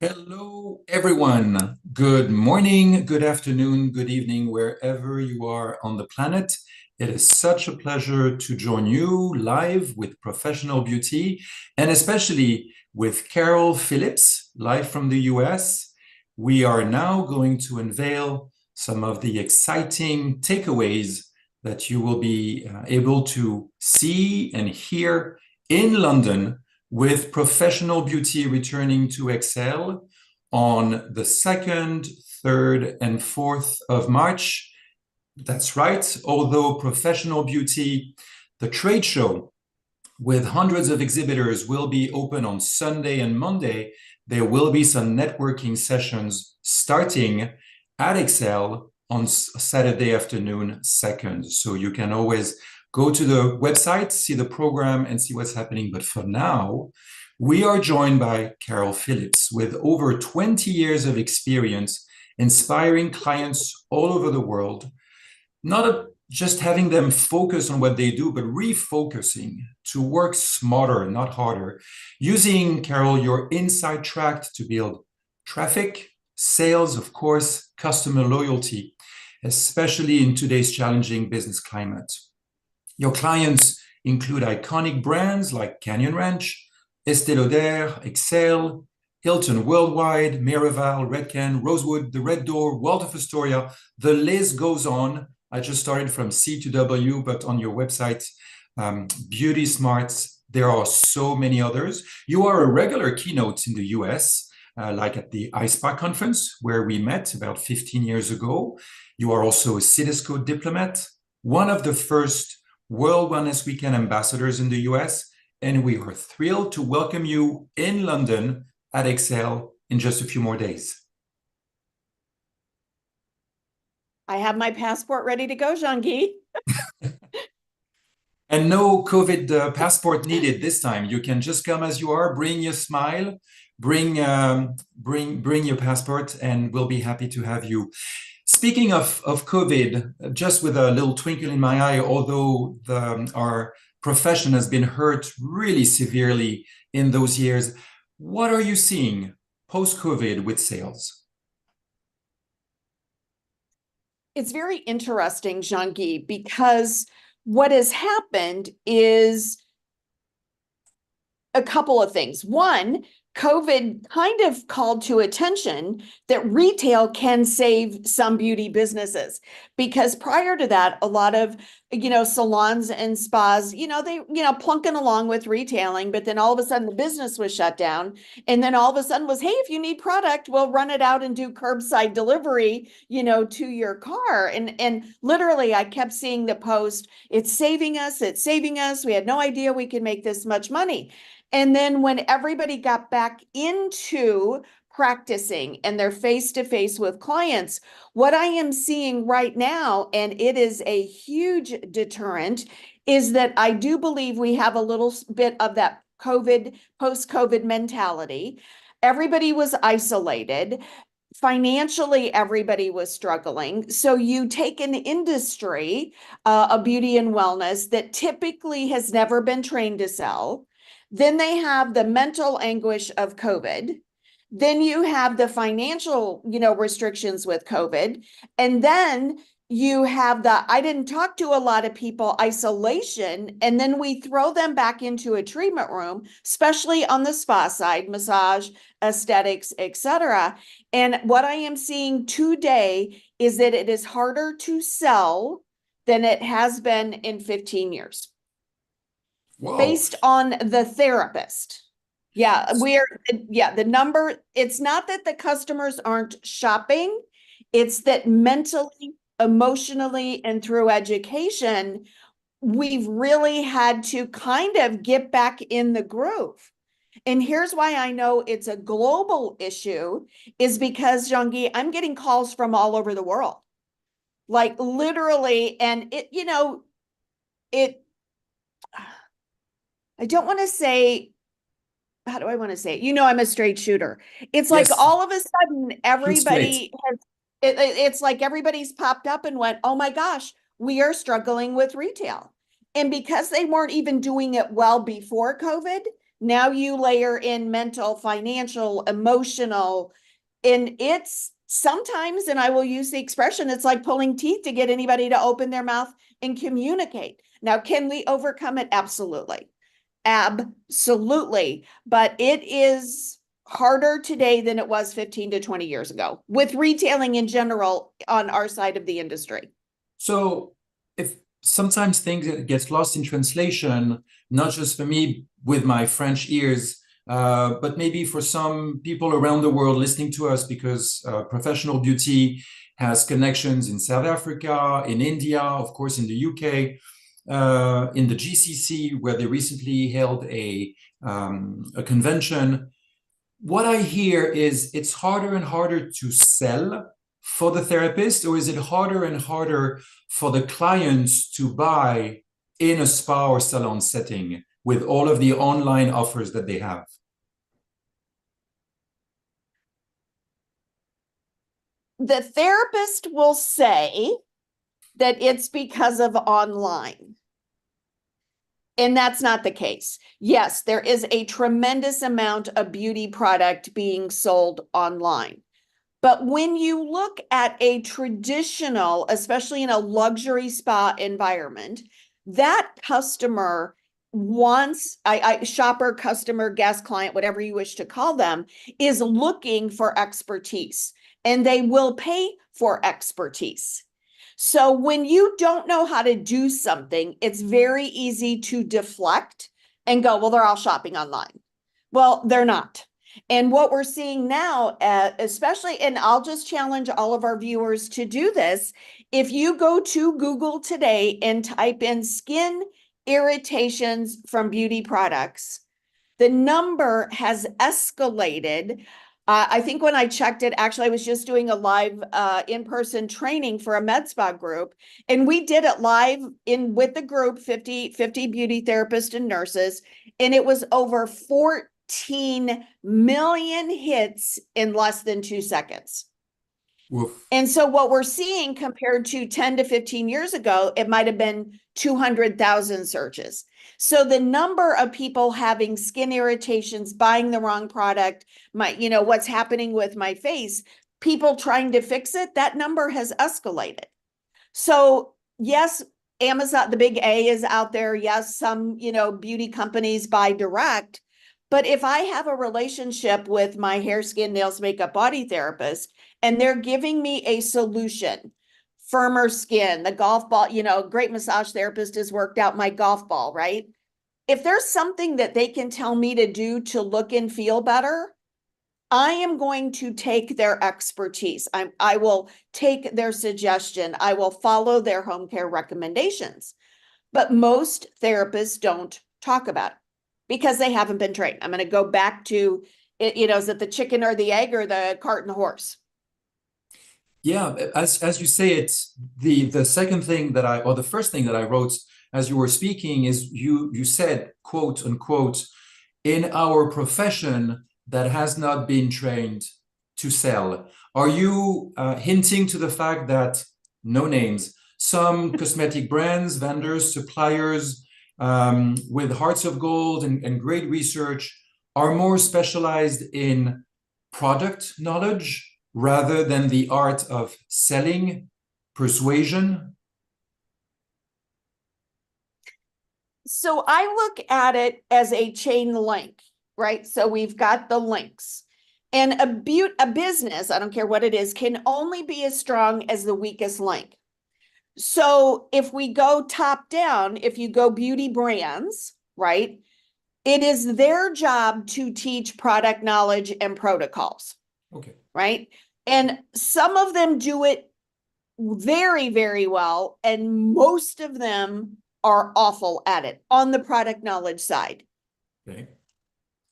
Hello, everyone. Good morning, good afternoon, good evening, wherever you are on the planet. It is such a pleasure to join you live with Professional Beauty and especially with Carol Phillips, live from the US. We are now going to unveil some of the exciting takeaways that you will be able to see and hear in London with Professional Beauty returning to Excel on the 2nd, 3rd, and 4th of March. That's right. Although Professional Beauty, the trade show with hundreds of exhibitors, will be open on Sunday and Monday, there will be some networking sessions starting at Excel on Saturday afternoon 2nd. So you can always go to the website, see the program, and see what's happening. But for now, we are joined by Carol Phillips with over 20 years of experience inspiring clients all over the world, not just having them focus on what they do, but refocusing to work smarter, not harder, using, Carol, your inside track to build traffic, sales, of course, customer loyalty, especially in today's challenging business climate. Your clients include iconic brands like Canyon Ranch, Estée Lauder, Excel, Hilton Worldwide, Miraval, Redken, Rosewood, The Red Door, Waldorf Astoria. The list goes on. I just started from C to W, but on your website, Beauty Smarts, there are so many others. You are a regular keynote in the US, like at the ISPA conference, where we met about 15 years ago. You are also a Citizco diplomat, one of the first World Wellness Weekend ambassadors in the US, and we are thrilled to welcome you in London at Excel in just a few more days. I have my passport ready to go, Jean-Guy. And no COVID passport needed this time. You can just come as you are, bring your smile, bring your passport, and we'll be happy to have you. Speaking of COVID, just with a little twinkle in my eye, although our profession has been hurt really severely in those years, what are you seeing post-COVID with sales? It's very interesting, Jean-Guy, because what has happened is a couple of things. One, COVID kind of called to attention that retail can save some beauty businesses, because prior to that, a lot of, salons and spas, they, plunking along with retailing, but then all of a sudden the business was shut down. And then all of a sudden was, hey, if you need product, we'll run it out and do curbside delivery, to your car. And literally I kept seeing the post, it's saving us, it's saving us. We had no idea we could make this much money. And then when everybody got back into practicing and they're face to face with clients, what I am seeing right now, and it is a huge deterrent, is that I do believe we have a little bit of that post-COVID mentality. Everybody was isolated. Financially, everybody was struggling. So you take an industry, a beauty and wellness that typically has never been trained to sell. Then they have the mental anguish of COVID. Then you have the financial, restrictions with COVID. And then you have the, I didn't talk to a lot of people, isolation. And then we throw them back into a treatment room, especially on the spa side, massage, aesthetics, etc. And what I am seeing today is that it is harder to sell than it has been in 15 years. Whoa. Based on the therapist. The number, it's not that the customers aren't shopping, it's that mentally, emotionally, and through education, we've really had to kind of get back in the groove. And here's why I know it's a global issue, is because, Jean-Guy, I'm getting calls from all over the world. Like literally, and I don't want to say, how do I want to say it? I'm a straight shooter. It's like Yes, all of a sudden straight. everybody has, it's like everybody's popped up and went, oh my gosh, we are struggling with retail. And because they weren't even doing it well before COVID, Now you layer in mental, financial, emotional, and it's sometimes, and I will use the expression, it's like pulling teeth to get anybody to open their mouth and communicate. Now, can we overcome it? Absolutely. Absolutely. But it is harder today than it was 15 to 20 years ago with retailing in general on our side of the industry. So if sometimes things get lost in translation, not just for me with my French ears, but maybe for some people around the world listening to us, because professional beauty has connections in South Africa, in India, of course, in the UK, in the GCC, where they recently held a convention. What I hear is it's harder and harder to sell for the therapist, or is it harder and harder for the clients to buy in a spa or salon setting with all of the online offers that they have? The therapist will say that it's because of online. And that's not the case. Yes, there is a tremendous amount of beauty product being sold online. But when you look at a traditional, especially in a luxury spa environment, that customer wants, shopper, customer, guest, client, whatever you wish to call them, is looking for expertise, and they will pay for expertise. So when you don't know how to do something, it's very easy to deflect and go, well, they're all shopping online. Well, they're not. And what we're seeing now, especially, and I'll just challenge all of our viewers to do this. If you go to Google today and type in skin irritations from beauty products, the number has escalated. I think when I checked it, actually, I was just doing a live in-person training for a med spa group, and we did it live in with the group, 50 beauty therapists and nurses, and it was over 14 million hits in less than 2 seconds. Oof. And so what we're seeing compared to 10 to 15 years ago, it might have been 200,000 searches. So the number of people having skin irritations, buying the wrong product, what's happening with my face, people trying to fix it, that number has escalated. So yes, Amazon, the big A is out there. Yes, some, beauty companies buy direct. But if I have a relationship with my hair, skin, nails, makeup, body therapist, and they're giving me a solution, firmer skin, the golf ball, great massage therapist has worked out my golf ball, right? If there's something that they can tell me to do to look and feel better, I am going to take their expertise. I will take their suggestion. I will follow their home care recommendations. But most therapists don't talk about it because they haven't been trained. I'm going to go back to it, is it the chicken or the egg or the cart and the horse? Yeah, as you say, it's the second thing that or the first thing that I wrote as you were speaking is you said, quote unquote, in our profession that has not been trained to sell. Are you hinting to the fact that, no names, some cosmetic brands, vendors, suppliers with hearts of gold and great research are more specialized in product knowledge rather than the art of selling, persuasion? So I look at it as a chain link, right? So we've got the links. And a business, I don't care what it is, can only be as strong as the weakest link. So if we go top down, if you go beauty brands, right? It is their job to teach product knowledge and protocols. Okay. Right? And some of them do it very, very well, and most of them are awful at it on the product knowledge side. Okay.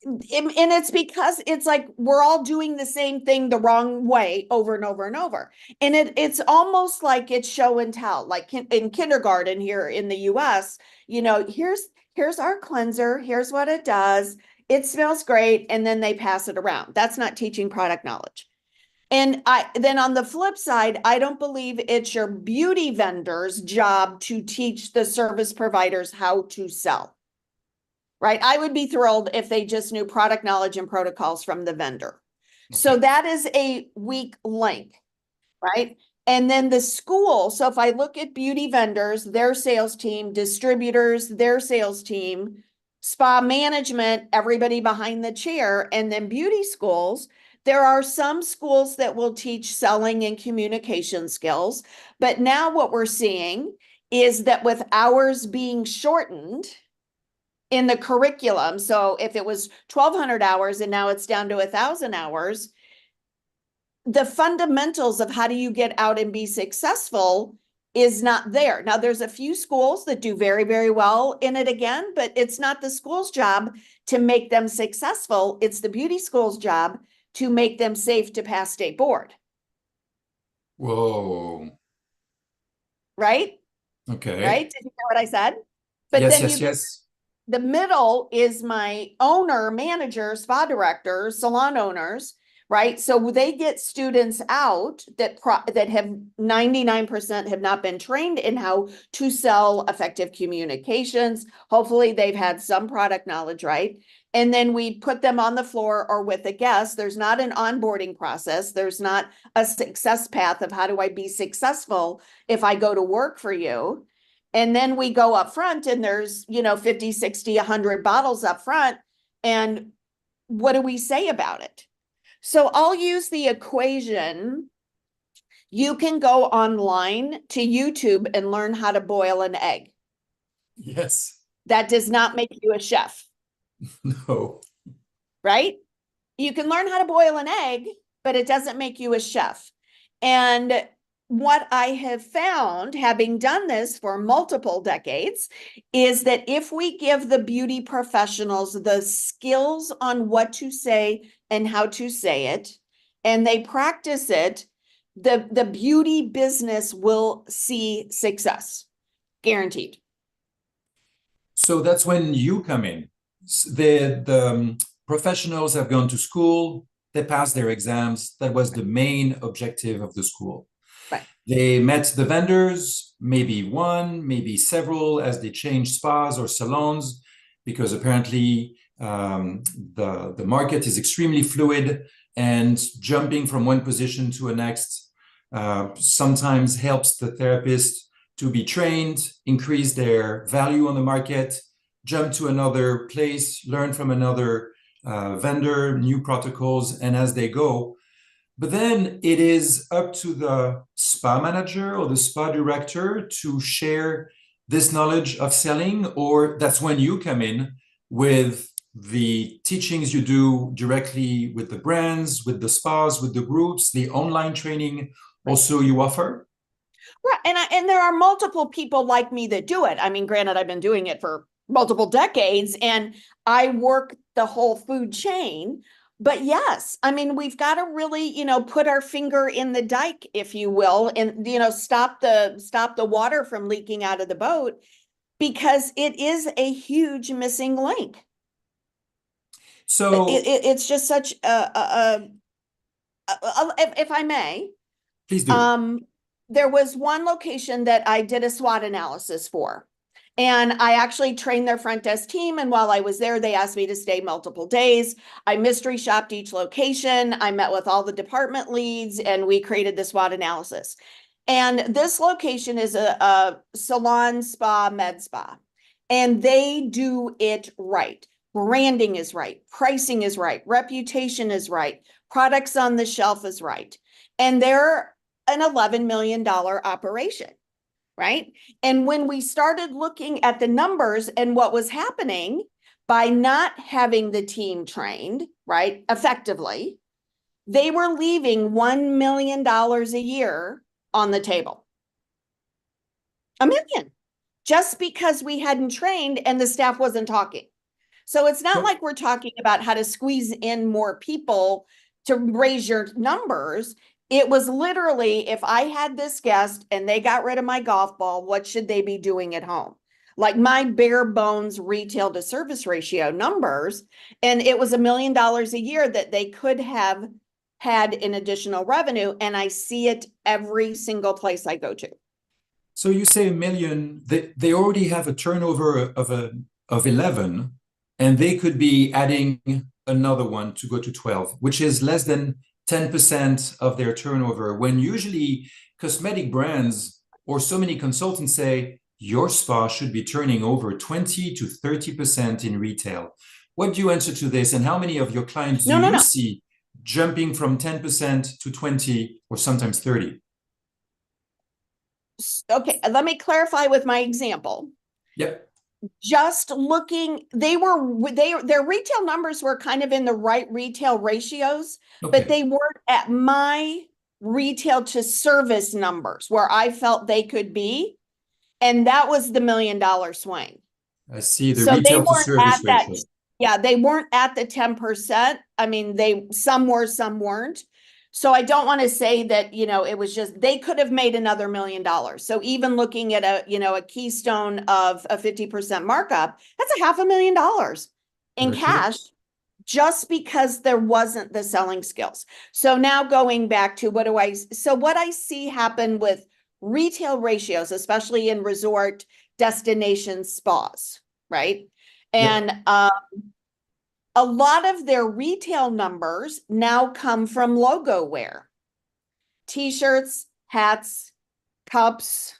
And it's because it's like we're all doing the same thing the wrong way over and over and over. And it's almost like it's show and tell, like in kindergarten here in the US, here's our cleanser, here's what it does, it smells great, and then they pass it around. That's not teaching product knowledge. And then on the flip side, I don't believe it's your beauty vendor's job to teach the service providers how to sell. right? I would be thrilled if they just knew product knowledge and protocols from the vendor. So Okay. that is a weak link, right? And then the school. So if I look at beauty vendors, their sales team, distributors, their sales team, spa management, everybody behind the chair, and then beauty schools. There are some schools that will teach selling and communication skills. But now what we're seeing is that with hours being shortened in the curriculum, so if it was 1,200 hours and now it's down to 1,000 hours, the fundamentals of how do you get out and be successful is not there. Now, there's a few schools that do very, very well in it again, but it's not the school's job to make them successful. It's the beauty school's job to make them safe to pass state board, Whoa. right? Okay. Right? Did you hear what I said? But Yes, then yes, you get yes. the middle is my owner, manager, spa director, salon owners, right? So they get students out that have 99% have not been trained in how to sell effective communications. Hopefully they've had some product knowledge, right? And then we put them on the floor or with a guest. There's not an onboarding process. There's not a success path of how do I be successful if I go to work for you. And then we go up front and there's, 50, 60, 100 bottles up front. And what do we say about it? So I'll use the equation. You can go online to YouTube and learn how to boil an egg. Yes. That does not make you a chef, No. right? You can learn how to boil an egg, but it doesn't make you a chef. And what I have found, having done this for multiple decades, is that if we give the beauty professionals the skills on what to say and how to say it, and they practice it, the beauty business will see success, guaranteed. So that's when you come in. The professionals have gone to school, they passed their exams. That was the main objective of the school. Right. They met the vendors, maybe one, maybe several, as they changed spas or salons, because apparently the market is extremely fluid, and jumping from one position to a next sometimes helps the therapist to be trained, increase their value on the market, jump to another place, learn from another vendor, new protocols, and as they go. But then it is up to the spa manager or the spa director to share this knowledge of selling, or that's when you come in with the teachings you do directly with the brands, with the spas, with the groups, the online training also you offer? Right. And there are multiple people like me that do it. I mean, granted, I've been doing it for multiple decades and I work the whole food chain. But yes, I mean, we've got to really, put our finger in the dike, if you will, and stop the water from leaking out of the boat because it is a huge missing link. So It's just such if I may, please do. um, there was one location that I did a SWOT analysis for. And I actually trained their front desk team. And while I was there, they asked me to stay multiple days. I mystery shopped each location. I met with all the department leads and we created the SWOT analysis. And this location is a salon spa, med spa, and they do it right. Branding is right. Pricing is right. Reputation is right. Products on the shelf is right. And they're an $11 million operation, right? And when we started looking at the numbers and what was happening by not having the team trained, right, effectively, they were leaving $1 million a year on the table. $1 million, just because we hadn't trained and the staff wasn't talking. So it's not So, like we're talking about how to squeeze in more people to raise your numbers. It was literally, if I had this guest and they got rid of my golf ball, what should they be doing at home? Like my bare bones retail to service ratio numbers. And it was $1 million a year that they could have had in additional revenue. And I see it every single place I go to. so you say a million, they already have a turnover of 11. and they could be adding another one to go to 12, which is less than 10% of their turnover, when usually cosmetic brands or so many consultants say your spa should be turning over 20 to 30% in retail. What do you answer to this? And how many of your clients do No, no, you no. see jumping from 10% to 20 or sometimes 30? Okay, let me clarify with my example. Yep. Just looking, their retail numbers were kind of in the right retail ratios, but Okay. they weren't at my retail to service numbers where I felt they could be. And that was the $1 million swing. I see the So they retail to weren't at service that, ratio. yeah, they weren't at the 10%. I mean, some were, some weren't. So I don't want to say that, it was just, they could have made another $1 million. So even looking at a keystone of a 50% markup, that's a $500,000 in Very true. cash, just because there wasn't the selling skills. So now going back to what I see happen with retail ratios, especially in resort destination spas, right? Yep. And a lot of their retail numbers now come from logo wear, t-shirts, hats, cups,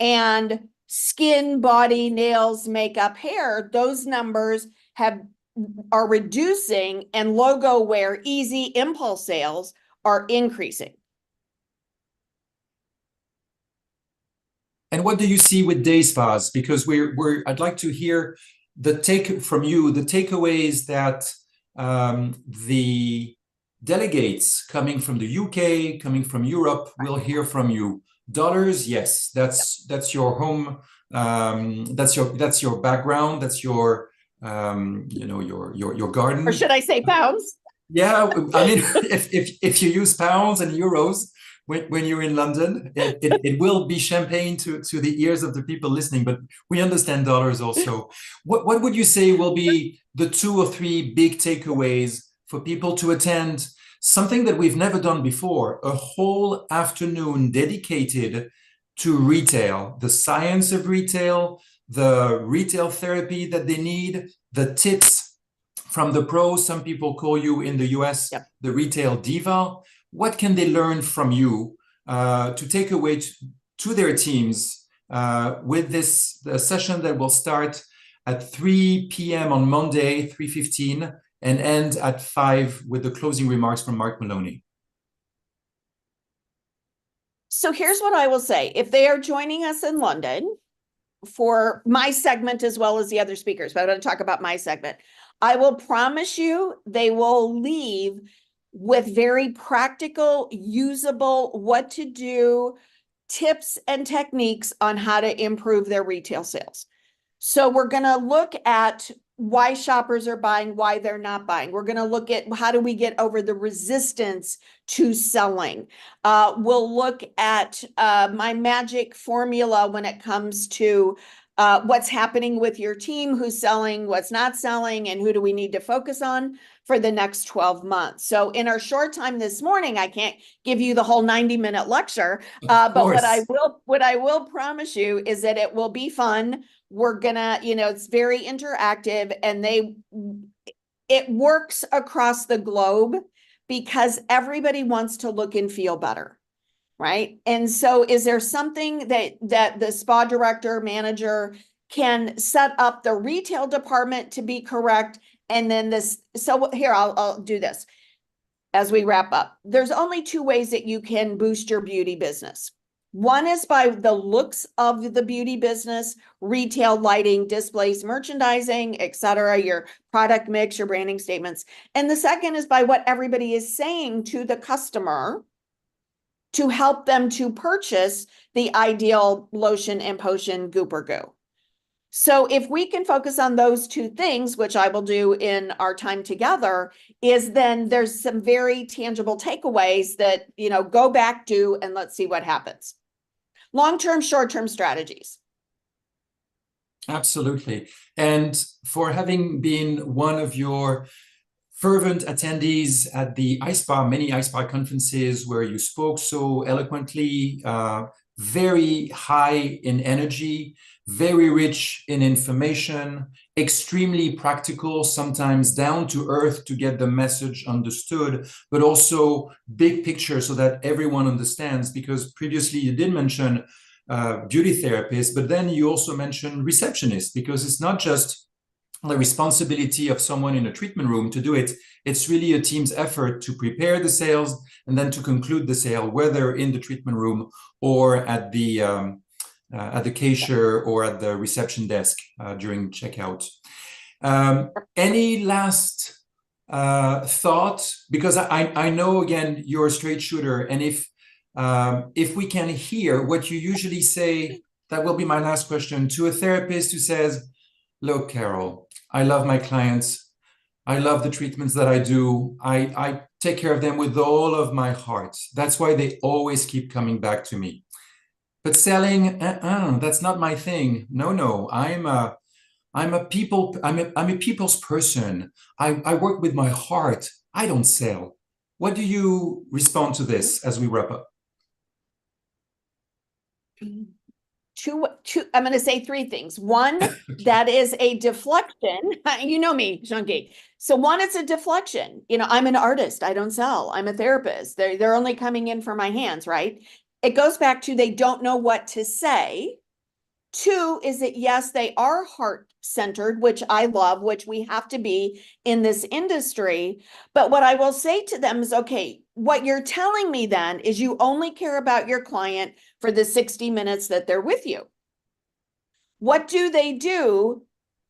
and skin, body, nails, makeup, hair. Those numbers are reducing, and logo wear, easy impulse sales are increasing. And what do you see with day spas? Because I'd like to hear the takeaways that the delegates coming from the UK, coming from Europe, will hear from you. Dollars, yes, that's your home, that's your background, that's your your Or garden. should I say pounds? Yeah, I mean, if you use pounds and euros when you're in London, it will be champagne to the ears of the people listening, but we understand dollars also. What would you say will be the 2 or 3 big takeaways for people to attend something that we've never done before, a whole afternoon dedicated to retail, the science of retail, the retail therapy that they need, the tips from the pros? Some people call you in the US Yep. the retail diva. What can they learn from you to take away to their teams with this session that will start at 3 p.m. on Monday, 3:15, and end at 5 with the closing remarks from Mark Maloney? So here's what I will say. If they are joining us in London for my segment as well as the other speakers, but I'm going to talk about my segment, I will promise you they will leave with very practical, usable, what to do tips and techniques on how to improve their retail sales. So we're going to look at why shoppers are buying, why they're not buying. We're going to look at how do we get over the resistance to selling. We'll look at my magic formula when it comes to what's happening with your team, who's selling, what's not selling, and who do we need to focus on for the next 12 months. So in our short time this morning, I can't give you the whole 90-minute lecture, Of but what course. I will promise you is that it will be fun. We're gonna, it's very interactive, and it works across the globe because everybody wants to look and feel better, right? And so is there something that the spa director, manager can set up the retail department to be correct? And then so here, I'll do this as we wrap up. There's only 2 ways that you can boost your beauty business. One is by the looks of the beauty business, retail, lighting, displays, merchandising, etc., your product mix, your branding statements. And the second is by what everybody is saying to the customer to help them to purchase the ideal lotion and potion goop or goo. So if we can focus on those 2 things, which I will do in our time together, is then there's some very tangible takeaways that, go back to, and let's see what happens. Long-term, short-term strategies. Absolutely. And for having been one of your fervent attendees at the iSpa, many iSpa conferences where you spoke so eloquently, very high in energy, very rich in information, extremely practical, sometimes down to earth to get the message understood, but also big picture so that everyone understands. Because previously you did mention beauty therapists, but then you also mentioned receptionists, because it's not just the responsibility of someone in a treatment room to do it. It's really a team's effort to prepare the sales and then to conclude the sale, whether in the treatment room or at the cashier or at the reception desk during checkout. Any last thought? Because I know, again, you're a straight shooter, and if we can hear what you usually say, that will be my last question to a therapist who says, look, Carol, I love my clients. I love the treatments that I do. I take care of them with all of my heart. That's why they always keep coming back to me. But selling, that's not my thing. No, I'm a people's person. I work with my heart. I don't sell. What do you respond to this as we wrap up? I'm going to say three things. One, that is a deflection. You know me, Jean-Guy. So one, it's a deflection. I'm an artist. I don't sell. I'm a therapist. They're only coming in for my hands, right? It goes back to they don't know what to say. Two is that, yes, they are heart-centered, which I love, which we have to be in this industry. But what I will say to them is, okay, what you're telling me then is you only care about your client for the 60 minutes that they're with you. What do they do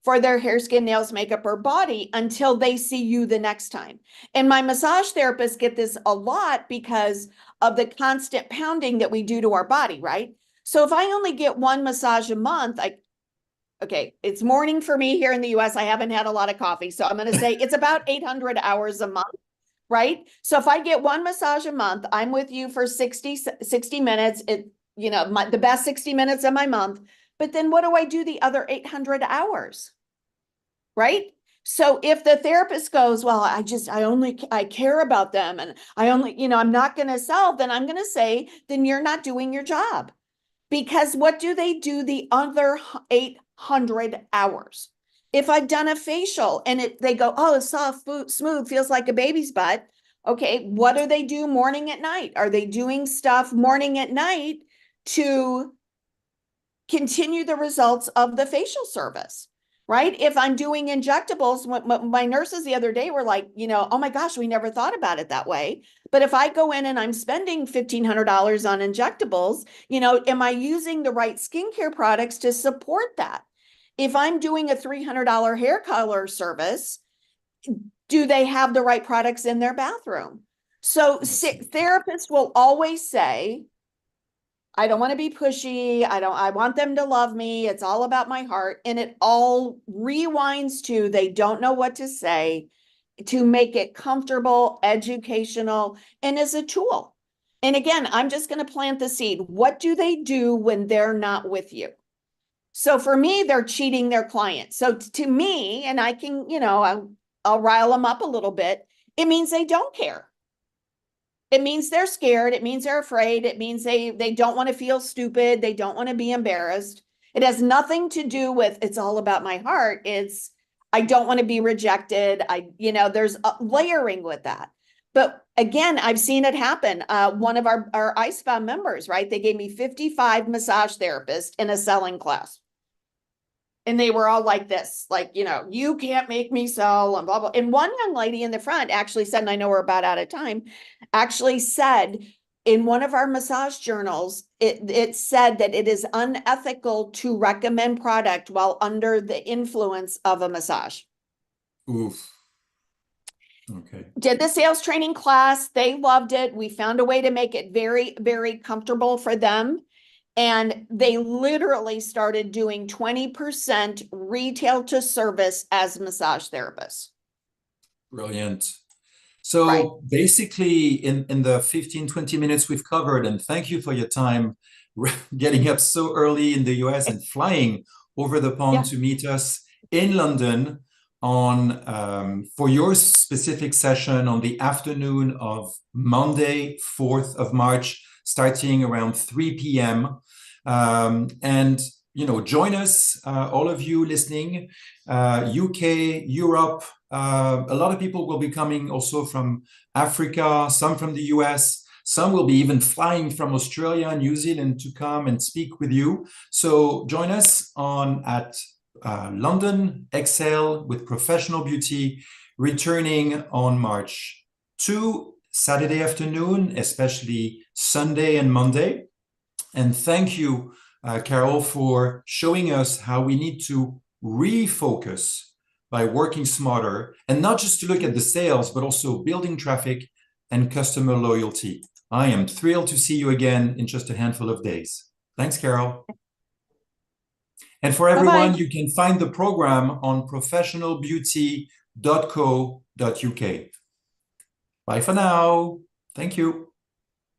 for their hair, skin, nails, makeup, or body until they see you the next time? And my massage therapists get this a lot because of the constant pounding that we do to our body, right? So if I only get one massage a month, okay, it's morning for me here in the US. I haven't had a lot of coffee. So I'm going to say it's about 800 hours a month, right? So if I get one massage a month, I'm with you for 60 minutes, the best 60 minutes of my month. But then what do I do the other 800 hours? Right? So if the therapist goes, well, I care about them and I'm not going to sell, then I'm going to say, then you're not doing your job. Because what do they do the other 800 hours? If I've done a facial and they go, oh, it's soft, smooth, feels like a baby's butt. Okay, what do they do morning at night? Are they doing stuff morning at night to continue the results of the facial service? Right? If I'm doing injectables, my nurses the other day were like, oh my gosh, we never thought about it that way. But if I go in and I'm spending $1,500 on injectables, am I using the right skincare products to support that? If I'm doing a $300 hair color service, do they have the right products in their bathroom? So therapists will always say, I don't want to be pushy. I want them to love me. It's all about my heart. And it all rewinds to they don't know what to say to make it comfortable, educational, and as a tool. And again, I'm just going to plant the seed. What do they do when they're not with you? So for me, they're cheating their client. So to me, and I can, I'll rile them up a little bit. It means they don't care. It means they're scared. It means they're afraid. It means they don't want to feel stupid. They don't want to be embarrassed. It has nothing to do with it's all about my heart. It's I don't want to be rejected. There's a layering with that. But again, I've seen it happen. One of our iSpa members, right? They gave me 55 massage therapists in a selling class. And they were all like this, like, you can't make me sell and blah, blah. And one young lady in the front actually said, and I know we're about out of time, actually said in one of our massage journals, it said that it is unethical to recommend product while under the influence of a massage. Oof. Okay. Did the sales training class. They loved it. We found a way to make it very, very comfortable for them. And they literally started doing 20% retail to service as massage therapists. Brilliant. So right. basically in the 15, 20 minutes we've covered, and thank you for your time getting up so early in the US and flying over the pond to meet us in London on for your specific session on the afternoon of Monday, 4th of March, starting around 3 p.m. And join us, all of you listening, UK, Europe. A lot of people will be coming also from Africa, some from the US. Some will be even flying from Australia and New Zealand to come and speak with you. So join us at London Excel with Professional Beauty, returning on March 2, Saturday afternoon, especially Sunday and Monday. And thank you, Carol, for showing us how we need to refocus by working smarter, and not just to look at the sales, but also building traffic and customer loyalty. I am thrilled to see you again in just a handful of days. Thanks, Carol. And for everyone, Bye-bye. you can find the program on professionalbeauty.co.uk. Bye for now. Thank you.